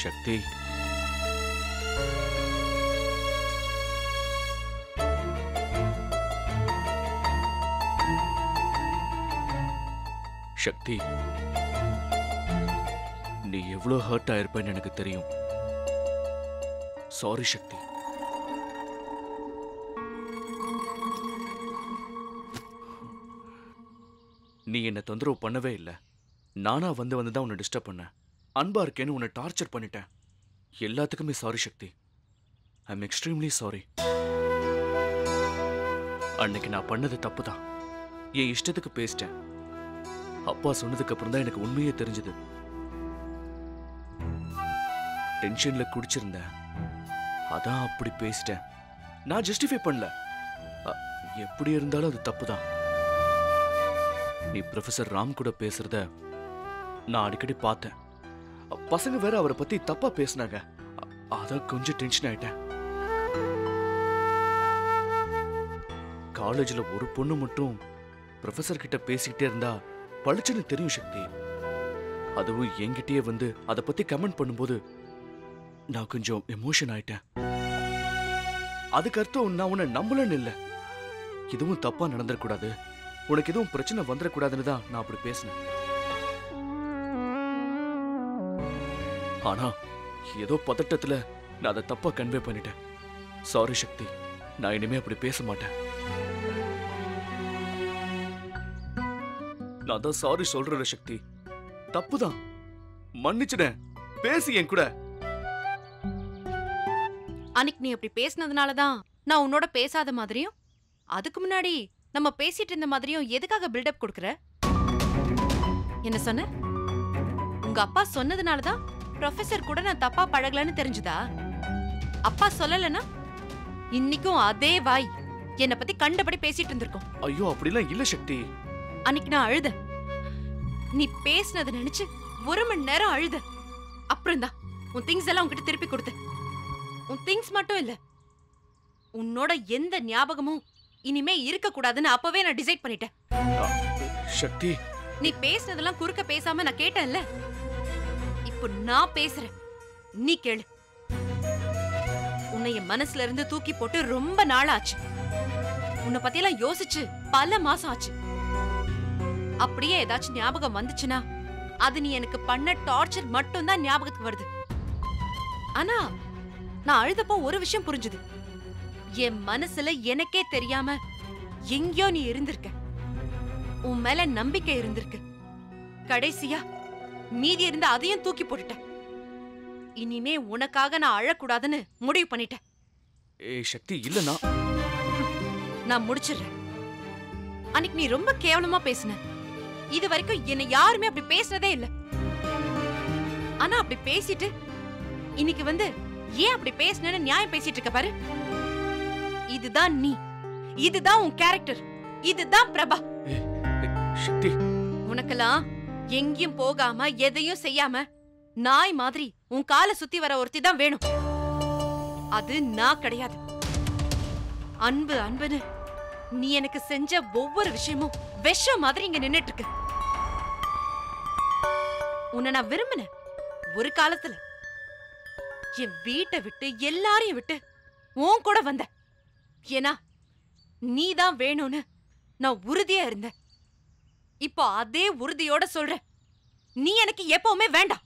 சக்தி, சக்தி, நீ எவ்வளவு ஹர்ட் ஆயிருப்பேன்னு எனக்கு தெரியும். சாரி சக்தி. நீ என்ன தொந்தரவு பண்ணவே இல்லை. நானா வந்துதான் உன்னை டிஸ்டர்ப் பண்ண. அன்பா இருக்கேன்னு உன்னை டார்ச்சர் பண்ணிட்டேன். எல்லாத்துக்குமே sorry Shakti. I am extremely sorry. அன்னைக்கு நான் பண்ணது தப்புதான். என் இஷ்டத்துக்கு பேசிட்டேன். அப்பா சொன்னதுக்கு அப்புறம் தான் எனக்கு உண்மையே தெரிஞ்சது. டென்ஷன்ல குடிச்சிருந்தேன். அதான் அப்படி பேசிட்டேன். நான் ஜஸ்டிஃபை பண்ணல. எப்படி இருந்தாலும் அது தப்புதான். நீ ப்ரொஃபசர் ராம் கூட பேசுறத நான் அடிக்கடி பார்த்தேன். பசங்க வேற அவரை பத்தி தப்பா பேசினாங்க. அதான் கொஞ்சம் டென்ஷன் ஆயிட்டேன். காலேஜ்ல ஒரு பொண்ணு மட்டும் ப்ரொஃபசர் கிட்ட பேசிக்கிட்டே இருந்தா பளிச்சுன்னு தெரியும் சக்தி. அதுவும் என்கிட்டயே வந்து அதை பத்தி கமெண்ட் பண்ணும்போது நான் கொஞ்சம் எமோஷன் ஆயிட்டேன். அதுக்கு அர்த்தம் நான் உன்னை நம்பலன்னு இல்லை. இதுவும் தப்பா நடந்துடக்கூடாது, உனக்கு எதுவும் பிரச்சனை வந்துடக்கூடாதுன்னு தான் நான் அப்படி பேசினேன். ஆனா ஏதோ பதட்டத்துல நான் அதை தப்பா கன்வே பண்ணிட்டேன். சாரி சக்தி. நான் இனிமே அப்படி பேச மாட்டேன். நான் தான் சாரி சொல்றேன் சக்தி. தப்புதான், மன்னிச்சிடேன். பேசி என் கூட. அன்னைக்கு நீ அப்படி பேசினதுனாலதான் நான் உன்னோட பேசாத மாதிரியும், அதுக்கு முன்னாடி நம்ம பேசிட்டு இருந்த மாதிரியும் எதுக்காக பில்டப் கொடுக்கற? என்ன சொன்ன? உங்க அப்பா சொன்னதுனாலதான் ப்ரொஃபசர் கூட நான் தப்பா பழகலன்னு தெரிஞ்சுதா? அப்பா சொல்லலனா இன்னைக்கும் அதே வாய் என்ன பத்தி கண்டபடி பேசிட்டு இருந்திருக்கும். ஐயோ அப்படிலாம் இல்ல சக்தி. அன்னைக்கு நான் அழுத. நீ பேசினதை நினைச்சு 1 மணி நேரம் அழுத. அப்புறம் தான் உன் திங்ஸ் எல்லாம் உன்கிட்ட திருப்பி கொடுத்த. உன் திங்ஸ் மட்டும் இல்ல, உன்னோட எந்த ஞாபகமும் இனிமே இருக்க கூடாதுன்னு அப்பவே நான் டிசைட் பண்ணிட்டேன். சக்தி, நீ பேசினதெல்லாம் குறுக்க பேசாம நான் கேட்டேன்ல. இப்போ நான் பேசுறேன், நீ கேளு. உன்னை என் மனசுல இருந்து தூக்கி போட்டு ரொம்ப நாள் ஆச்சு. உன்னை பத்தியெல்லாம் யோசிச்சு பல மாசம் ஆச்சு. அப்படியே ஏதாச்சும் ஞாபகம் வந்துச்சுன்னா அது நீ எனக்கு பண்ண டார்ச்சர் மட்டும் தான் ஞாபகத்துக்கு வருது. ஆனா நான் அழுதப்போ ஒரு விஷயம் புரிஞ்சுது. என் மனசுல எனக்கே தெரியாம எங்கயோ நீ இருந்திருக்க. உன் மேல நம்பிக்கை இருந்திருக்கு. கடைசியா மீதி இருந்த அதையும் தூக்கி போட்டுட்ட. இனிமே உனக்காக நான் அழக்கூடாதுன்னு முடிவு பண்ணிட்டேன். ஏய் சக்தி, இல்லனா நான் முடிச்சிடுறேன். அன்னைக்கு நீ ரொம்ப கேவலமா பேசின. இது வரைக்கும் என்ன யாருமே அப்படி பேசுனதே இல்ல. ஆனா அப்படி பேசிட்டு இன்னைக்கு வந்து ஏன் அப்படி பேசினேன்னு நியாயம் பேசிட்டு இருக்க பாரு. இதுதான் நீ, இதுதான் உன் கேரக்டர், இதுதான் பிரபா. சக்தி, உனக்கெல்லாம் எங்கேயும் போகாம எதையும் செய்யாம நாய் மாதிரி உன் காலை சுத்தி வர ஒருத்தி தான் வேணும். அது நான் கிடையாது. அன்பு அன்புன்னு நீ எனக்கு செஞ்ச ஒவ்வொரு விஷயமும் விஷம் மாதிரி இங்க நின்னுட்டு இருக்கு. உன்னை நான் விரும்பினேன் ஒரு காலத்துல. என் வீட்டை விட்டு எல்லாரையும் விட்டு உன் கூட வந்த. ஏன்னா நீதான் வேணும்னு நான் உறுதியா இருந்தேன். இப்போ அதே உறுதியோட சொல்றேன், நீ எனக்கு எப்பவுமே வேண்டாம்.